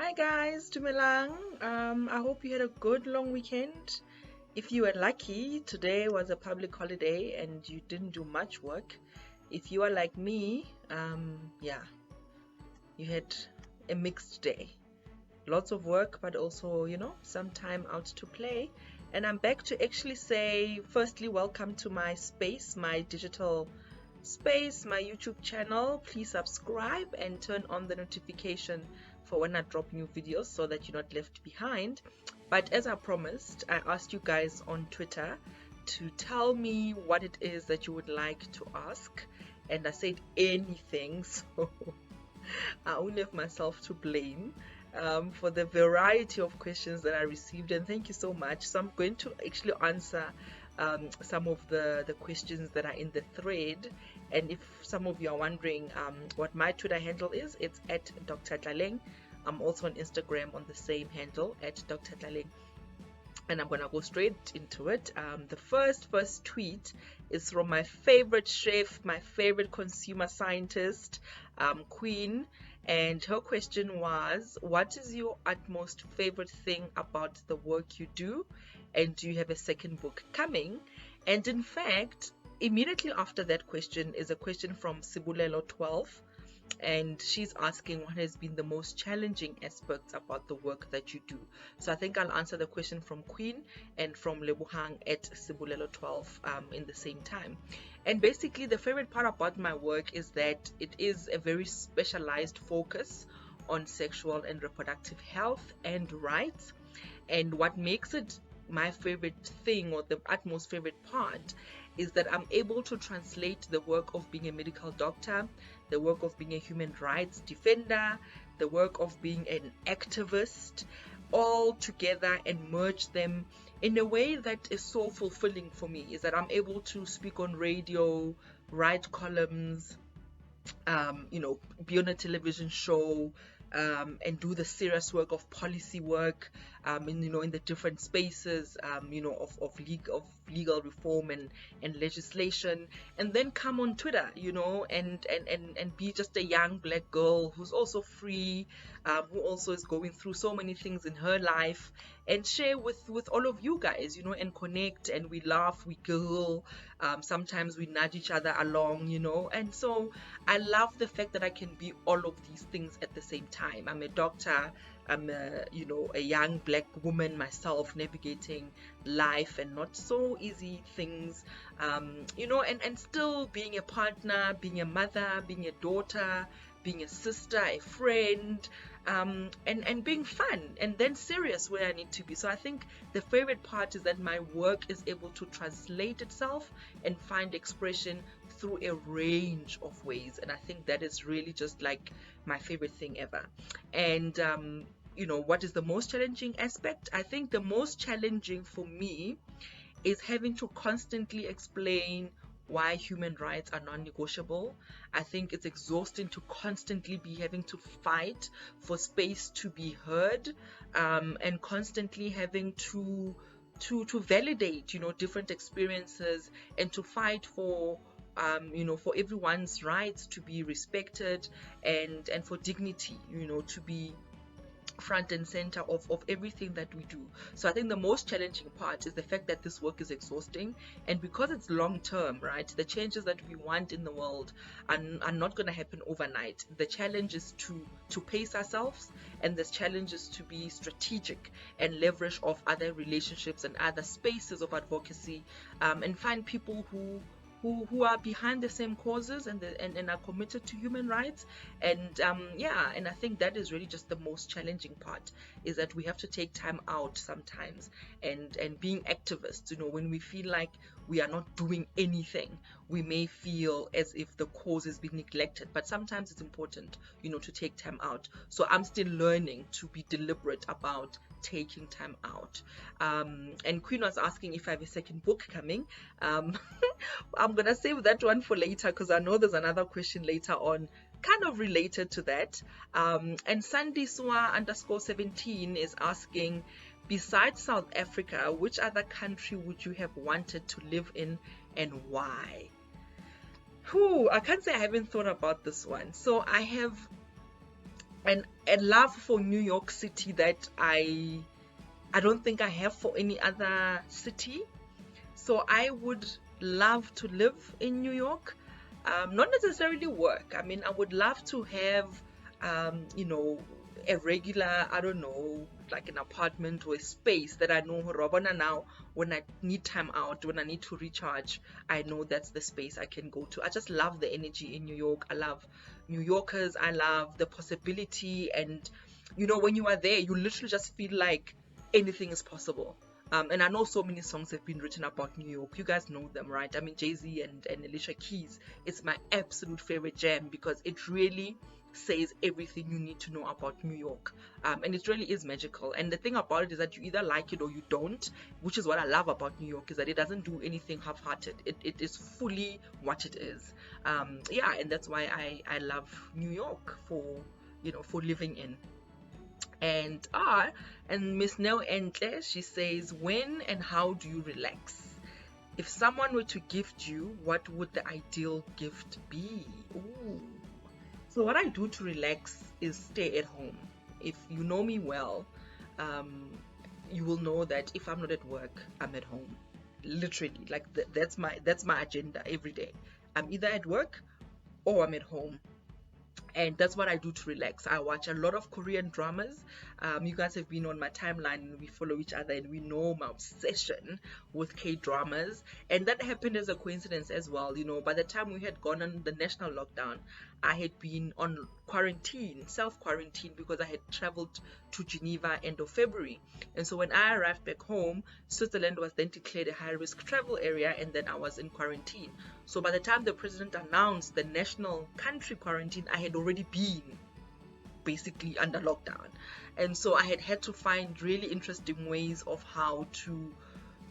Hi guys, Dumelang. I hope you had a good long weekend. If you were lucky, today was a public holiday and you didn't do much work. If you are like me, yeah, you had a mixed day. Lots of work, but also, some time out to play. And I'm back to actually say, firstly, welcome to my space, my digital space, my YouTube channel. Please subscribe and turn on the notification for when I drop new videos so that you're not left behind. But as I promised, I asked you guys on Twitter to tell me what it is that you would like to ask, and I said anything. So I only have myself to blame for the variety of questions that I received, and thank you so much. So I'm going to actually answer some of the questions that are in the thread. And if some of you are wondering what my Twitter handle is, it's at Dr. Tlaleng. I'm also on Instagram on the same handle at Dr. Tlaleng. And I'm gonna go straight into it. The first tweet is from my favorite chef, my favorite consumer scientist, Queen, and her question was, what is your utmost favorite thing about the work you do, and do you have a second book coming? And in fact, immediately after that question is a question from Sibulelo 12, and she's asking what has been the most challenging aspects about the work that you do. So I think I'll answer the question from Queen and from Lebohang at Sibulelo 12 in the same time. And basically, the favorite part about my work is that it is a very specialized focus on sexual and reproductive health and rights. And what makes it my favorite thing, or the utmost favorite part, is that I'm able to translate the work of being a medical doctor, the work of being a human rights defender, the work of being an activist, all together and merge them in a way that is so fulfilling for me. Is that I'm able to speak on radio, write columns, be on a television show, and do the serious work of policy work, in the different spaces, of legal reform and legislation, and then come on Twitter, and be just a young black girl who's also free, who also is going through so many things in her life, and share with all of you guys, and connect, and we laugh, we giggle, sometimes we nudge each other along, and so I love the fact that I can be all of these things at the same time. I'm a doctor, I'm a young black woman myself, navigating life and not so easy things, and still being a partner, being a mother, being a daughter, being a sister, a friend, and being fun and then serious where I need to be. So I think the favorite part is that my work is able to translate itself and find expression through a range of ways, and I think that is really just like my favorite thing ever. And what is the most challenging aspect? I think the most challenging for me is having to constantly explain why human rights are non-negotiable. I think it's exhausting to constantly be having to fight for space to be heard, and constantly having to validate different experiences, and to fight for for everyone's rights to be respected, and for dignity, to be front and center of everything that we do. So I think the most challenging part is the fact that this work is exhausting, and because it's long term, right, the changes that we want in the world are not going to happen overnight. The challenge is to pace ourselves, and the challenge is to be strategic and leverage off other relationships and other spaces of advocacy, and find people who are behind the same causes, and are committed to human rights. And and I think that is really just the most challenging part, is that we have to take time out sometimes, and being activists, when we feel like we are not doing anything, we may feel as if the cause is being neglected, but sometimes it's important, to take time out. So I'm still learning to be deliberate about taking time out. And Queen was asking if I have a second book coming. I'm gonna save that one for later, because I know there's another question later on kind of related to that. And Sandy Swa _17 is asking, besides South Africa, which other country would you have wanted to live in, and why? I can't say I haven't thought about this one. So I have an a love for New York City that I don't think I have for any other city. So I would love to live in New York, not necessarily work. I mean, I would love to have, you know, a regular, I don't know, like an apartment or a space that I know Robana now, when I need time out, when I need to recharge, I know that's the space I can go to. I just love the energy in New York. I love New Yorkers. I love the possibility. And, you know, when you are there, you literally just feel like anything is possible. And I know so many songs have been written about New York. You guys know them, right? I mean, Jay-Z and Alicia Keys. It's my absolute favorite jam because it really says everything you need to know about New York. And it really is magical. And the thing about it is that you either like it or you don't, which is what I love about New York, is that it doesn't do anything half-hearted. It is fully what it is. Yeah, and that's why I love New York for, you know, for living in. And Miss Nell Entle, she says, when and how do you relax? If someone were to gift you, what would the ideal gift be? Ooh. So what I do to relax is stay at home. If you know me well, you will know that if I'm not at work, I'm at home. Literally, like that's my agenda every day. I'm either at work or I'm at home. And that's what I do to relax. I watch a lot of Korean dramas. You guys have been on my timeline and we follow each other, and we know my obsession with K-dramas. And that happened as a coincidence as well. You know, by the time we had gone on the national lockdown, I had been on quarantine, self-quarantine, because I had traveled to Geneva end of February. And so when I arrived back home, Switzerland was then declared a high-risk travel area, and then I was in quarantine. So by the time the president announced the national country quarantine, I had already been basically under lockdown. And so I had to find really interesting ways of how to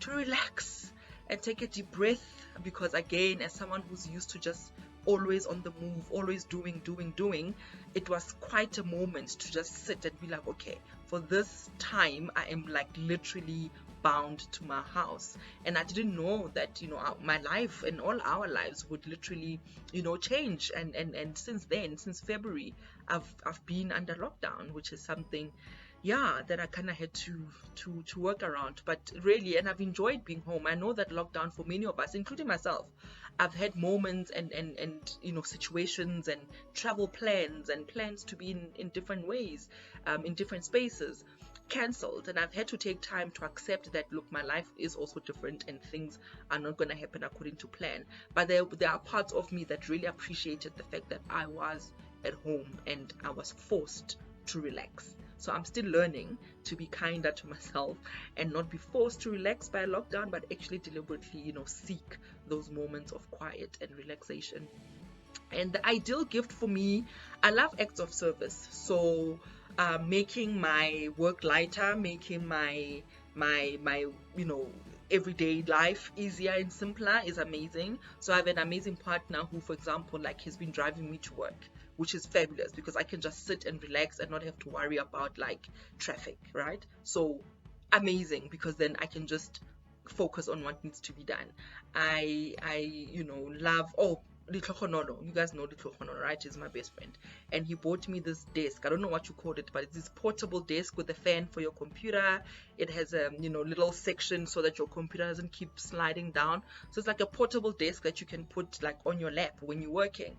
relax and take a deep breath, because again, as someone who's used to just always on the move, always doing, it was quite a moment to just sit and be like, okay, for this time I am like literally bound to my house. And I didn't know that, you know, my life and all our lives would literally, you know, change. And since then, since February, I've been under lockdown, which is something, yeah, that I kind of had to work around. But really, and I've enjoyed being home. I know that lockdown, for many of us, including myself, I've had moments and you know, situations and travel plans and plans to be in different ways, in different spaces, cancelled. And I've had to take time to accept that, look, my life is also different and things are not going to happen according to plan. But there are parts of me that really appreciated the fact that I was at home and I was forced to relax. So I'm still learning to be kinder to myself and not be forced to relax by a lockdown, but actually deliberately, you know, seek those moments of quiet and relaxation. And the ideal gift for me, I love acts of service. So making my work lighter, making my you know, everyday life easier and simpler is amazing. So I have an amazing partner who, for example, like, he's been driving me to work, which is fabulous because I can just sit and relax and not have to worry about like traffic, right? So amazing, because then I can just focus on what needs to be done. I you know, love, oh, Litlokonono. You guys know Litlokonono, right? He's my best friend. And he bought me this desk. I don't know what you call it, but it's this portable desk with a fan for your computer. It has a, you know, little section so that your computer doesn't keep sliding down. So it's like a portable desk that you can put like on your lap when you're working.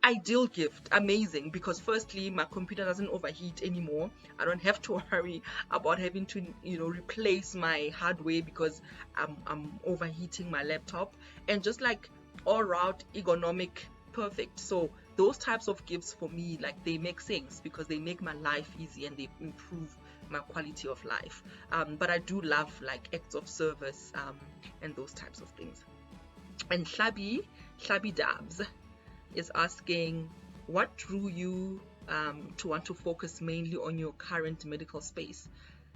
Ideal gift, amazing, because firstly, my computer doesn't overheat anymore. I don't have to worry about having to, you know, replace my hardware because I'm overheating my laptop. And just like all round ergonomic, perfect. So those types of gifts for me, like, they make sense because they make my life easy and they improve my quality of life. But I do love like acts of service, and those types of things. And Shlabi Dabs is asking, what drew you to want to focus mainly on your current medical space?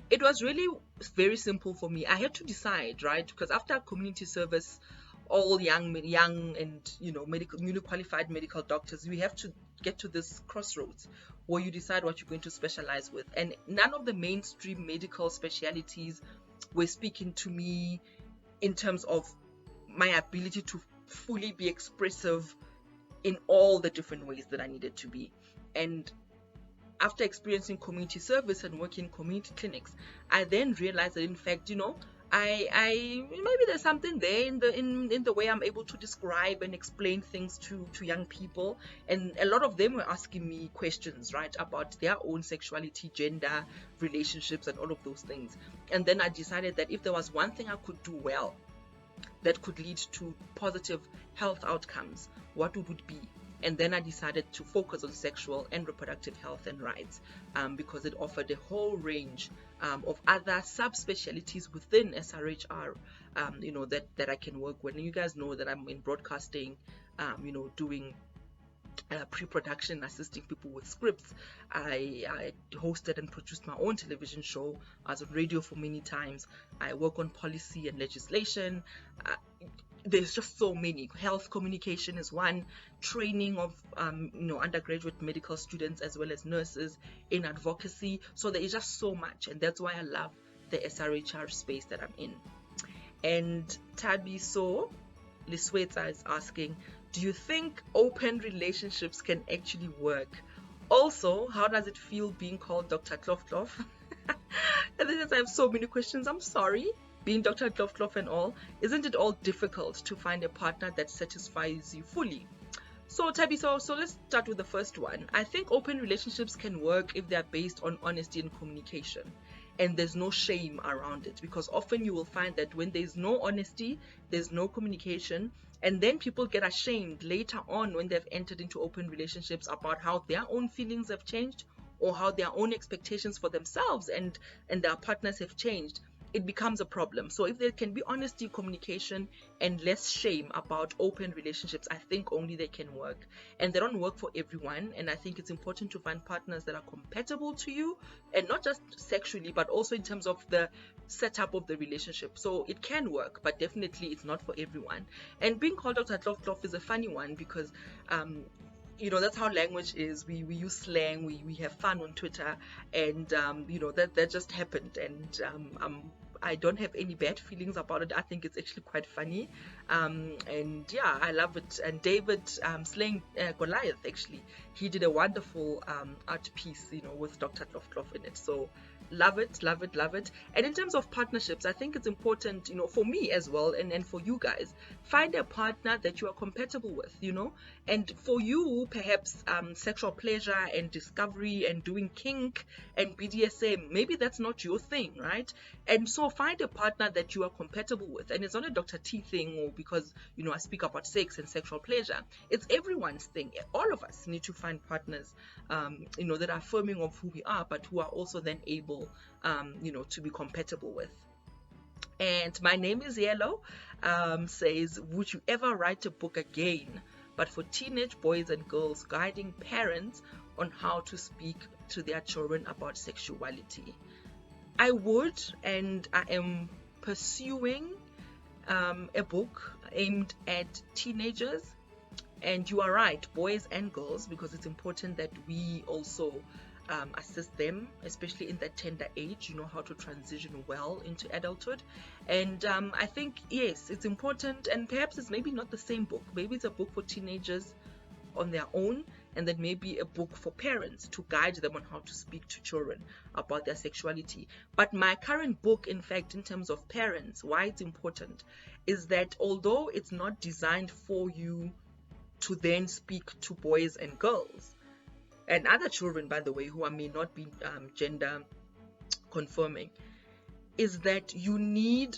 It was really very simple for me. I had to decide, right? Because after community service, all young and, you know, newly qualified medical doctors, we have to get to this crossroads where you decide what you're going to specialize with. And none of the mainstream medical specialities were speaking to me in terms of my ability to fully be expressive in all the different ways that I needed to be. And after experiencing community service and working in community clinics, I then realized that in fact, I maybe there's something there in the way I'm able to describe and explain things to young people. And a lot of them were asking me questions, right, about their own sexuality, gender, relationships, and all of those things. And then I decided that if there was one thing I could do well that could lead to positive health outcomes, what would it be? And then I decided to focus on sexual and reproductive health and rights, because it offered a whole range of other subspecialties within SRHR, that I can work with. And you guys know that I'm in broadcasting, doing pre-production, assisting people with scripts. I hosted and produced my own television show. I was on radio for many times. I work on policy and legislation. There's just so many. Health communication is one. Training of undergraduate medical students as well as nurses in advocacy. So there is just so much, and that's why I love the SRHR space that I'm in. And Tabiso Lisweta is asking, do you think open relationships can actually work? Also, how does it feel being called Dr. Klof Klof? And then I have so many questions. I'm sorry. Being Dr. Klof Klof and all, isn't it all difficult to find a partner that satisfies you fully? So Tabi, so let's start with the first one. I think open relationships can work if they're based on honesty and communication, and there's no shame around it, because often you will find that when there's no honesty, there's no communication, and then people get ashamed later on when they've entered into open relationships about how their own feelings have changed or how their own expectations for themselves and their partners have changed. It becomes a problem. So if there can be honesty, communication, and less shame about open relationships, I think only they can work. And they don't work for everyone. And I think it's important to find partners that are compatible to you, and not just sexually, but also in terms of the setup of the relationship. So it can work, but definitely it's not for everyone. And being called Dr. Klof Klof is a funny one, because that's how language is. We use slang, we have fun on Twitter, and that just happened, and I don't have any bad feelings about it. I think it's actually quite funny, and yeah, I love it. And David slaying Goliath, actually, he did a wonderful art piece, with Dr. Klof Klof in it. So love it. And in terms of partnerships, I think it's important, for me as well, and for you guys, find a partner that you are compatible with, and for you, perhaps sexual pleasure and discovery and doing kink and BDSM, maybe that's not your thing, right? And so find a partner that you are compatible with. And it's not a Dr. T thing, or because I speak about sex and sexual pleasure. It's everyone's thing. All of us need to find partners that are affirming of who we are, but who are also then able to be compatible with. And my name is Yellow, says, would you ever write a book again, but for teenage boys and girls, guiding parents on how to speak to their children about sexuality? I would, and I am pursuing a book aimed at teenagers. And you are right, boys and girls, because it's important that we also assist them, especially in that tender age, how to transition well into adulthood. And I think, yes, it's important, and perhaps it's maybe not the same book. Maybe it's a book for teenagers on their own, and then maybe a book for parents to guide them on how to speak to children about their sexuality. But my current book, in fact, in terms of parents, why it's important is that although it's not designed for you to then speak to boys and girls and other children, by the way, who may not be gender conforming, is that you need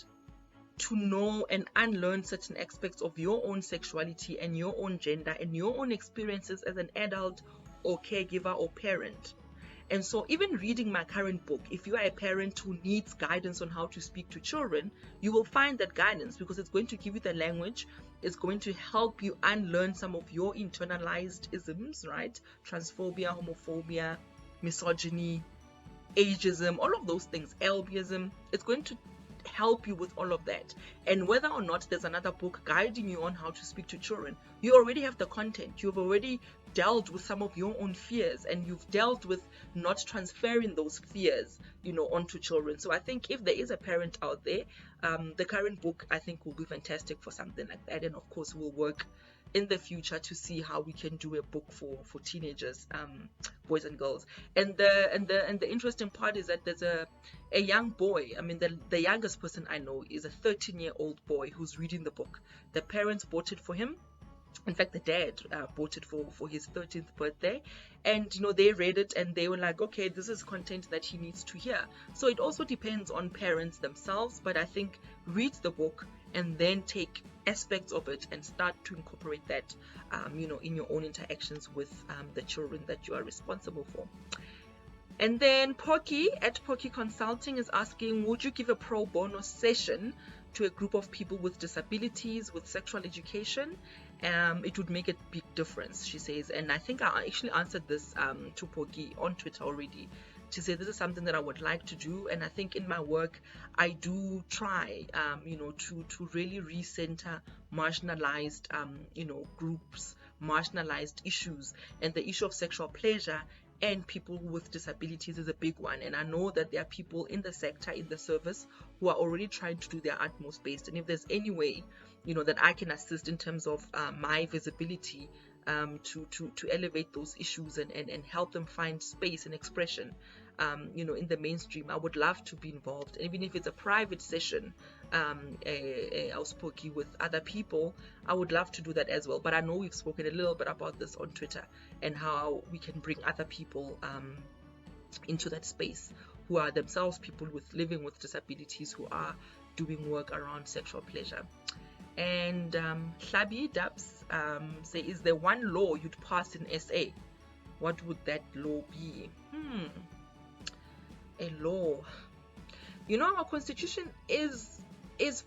to know and unlearn certain aspects of your own sexuality and your own gender and your own experiences as an adult or caregiver or parent. And so even reading my current book, if you are a parent who needs guidance on how to speak to children, you will find that guidance, because it's going to give you the language. It's going to help you unlearn some of your internalized isms, right? Transphobia, homophobia, misogyny, ageism, all of those things, albinism. It's going to help you with all of that. And whether or not there's another book guiding you on how to speak to children, you already have the content. You've already dealt with some of your own fears, and you've dealt with not transferring those fears, onto children. So I think if there is a parent out there, the current book, I think, will be fantastic for something like that. And of course, we'll work in the future to see how we can do a book for teenagers, boys and girls. And the interesting part is that there's a young boy. I mean, the youngest person I know is a 13-year-old boy who's reading the book. The parents bought it for him. In fact, the dad bought it for his 13th birthday, and they read it and they were like, okay, this is content that he needs to hear. So it also depends on parents themselves, but I think read the book and then take aspects of it and start to incorporate that in your own interactions with the children that you are responsible for. And then Pocky at Pocky Consulting is asking, would you give a pro bono session to a group of people with disabilities with sexual education? It would make a big difference, she says. And I think I actually answered this to Pocky on Twitter already. She said this is something that I would like to do, and I think in my work I do try to really recenter marginalized groups, marginalized issues, and the issue of sexual pleasure and people with disabilities is a big one. And I know that there are people in the sector, in the service, who are already trying to do their utmost best. And if there's any way that I can assist in terms of my visibility to elevate those issues and help them find space and expression in the mainstream, I would love to be involved. And even if it's a private session, outspoken with other people, I would love to do that as well. But I know we've spoken a little bit about this on Twitter and how we can bring other people into that space who are themselves people living with disabilities who are doing work around sexual pleasure. And Hlabi Dubs say, is there one law you'd pass in SA? What would that law be? A law. Our constitution is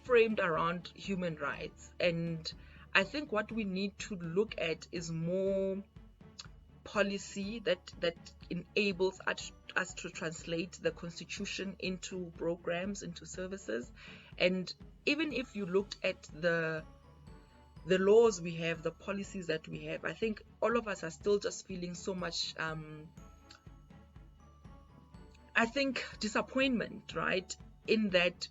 framed around human rights, and I think what we need to look at is more policy that enables us to translate the constitution into programs, into services. And even if you looked at the laws we have, the policies that we have, I think all of us are still just feeling so much I think disappointment, right, in that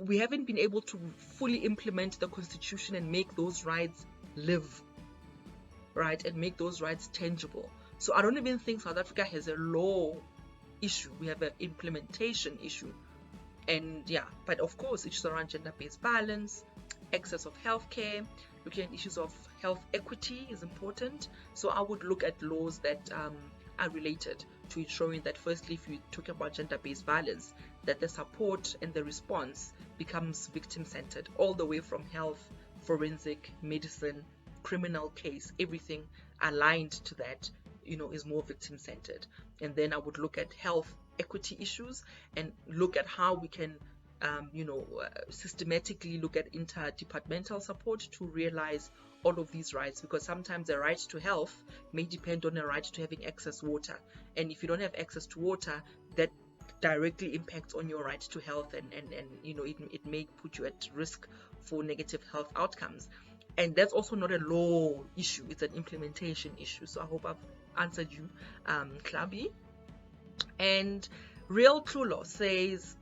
we haven't been able to fully implement the constitution and make those rights live, right, and make those rights tangible. So I don't even think South Africa has a law issue. We have an implementation issue. And but of course issues around gender-based violence, access of healthcare, looking at issues of health equity is important. So I would look at laws that are related to ensuring that, firstly, if you talk about gender-based violence, that the support and the response becomes victim-centered, all the way from health, forensic, medicine, criminal case, everything aligned to that, is more victim-centered. And then I would look at health equity issues and look at how we can systematically look at interdepartmental support to realize all of these rights, because sometimes the right to health may depend on the right to having access to water, and if you don't have access to water, that directly impacts on your right to health, and it may put you at risk for negative health outcomes. And that's also not a law issue, it's an implementation issue. So I hope I've answered you, Klabi. And Real Klulo says,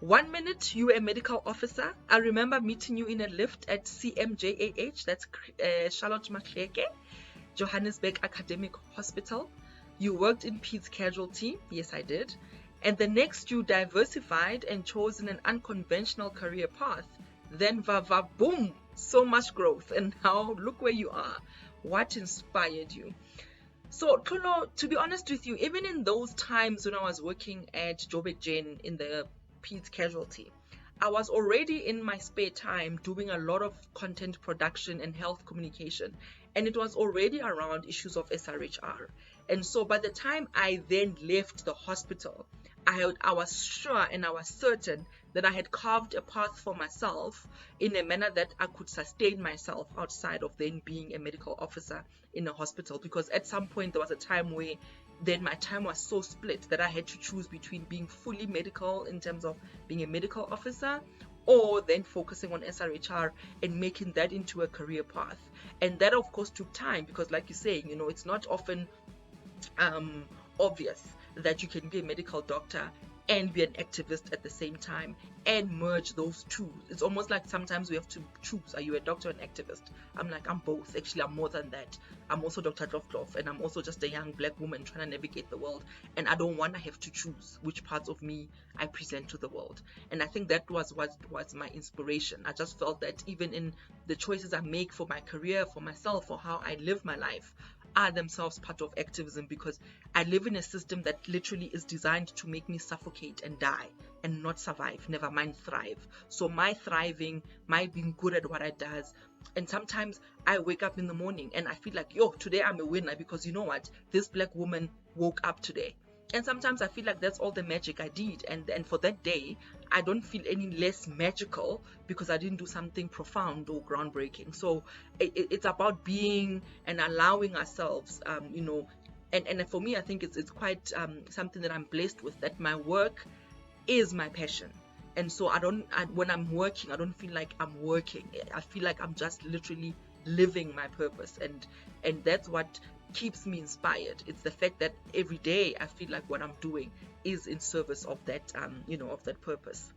1 minute, you were a medical officer. I remember meeting you in a lift at CMJAH, that's Charlotte Maxeke, Johannesburg Academic Hospital. You worked in Peds Casualty. Yes, I did. And the next you diversified and chosen an unconventional career path. Then boom, so much growth. And now look where you are. What inspired you? So, Klulo, to be honest with you, even in those times when I was working at Joburg Gen in the Peds Casualty, I was already in my spare time doing a lot of content production and health communication, and it was already around issues of SRHR. And so by the time I then left the hospital, I was sure and I was certain that I had carved a path for myself in a manner that I could sustain myself outside of then being a medical officer in a hospital. Because at some point there was a time where then my time was so split that I had to choose between being fully medical in terms of being a medical officer, or then focusing on SRHR and making that into a career path. And that of course took time, because like you're saying, it's not often obvious that you can be a medical doctor and be an activist at the same time, and merge those two. It's almost like sometimes we have to choose. Are you a doctor or an activist? I'm like, I'm both. Actually, I'm more than that. I'm also Dr. Klofklof, and I'm also just a young black woman trying to navigate the world, and I don't want to have to choose which parts of me I present to the world. And I think that was what was my inspiration. I just felt that even in the choices I make for my career, for myself, for how I live my life, are themselves part of activism, because I live in a system that literally is designed to make me suffocate and die and not survive, never mind thrive. So my thriving, my being good at what I does, and sometimes I wake up in the morning and I feel like, yo, today I'm a winner, because you know what, this black woman woke up today. And sometimes I feel like that's all the magic I did, and for that day I don't feel any less magical because I didn't do something profound or groundbreaking. So it's about being and allowing ourselves, and for me, I think it's quite something that I'm blessed with, that my work is my passion. And so when I'm working, I don't feel like I'm working. I feel like I'm just literally living my purpose, and that's what keeps me inspired. It's the fact that every day I feel like what I'm doing is in service of that of that purpose.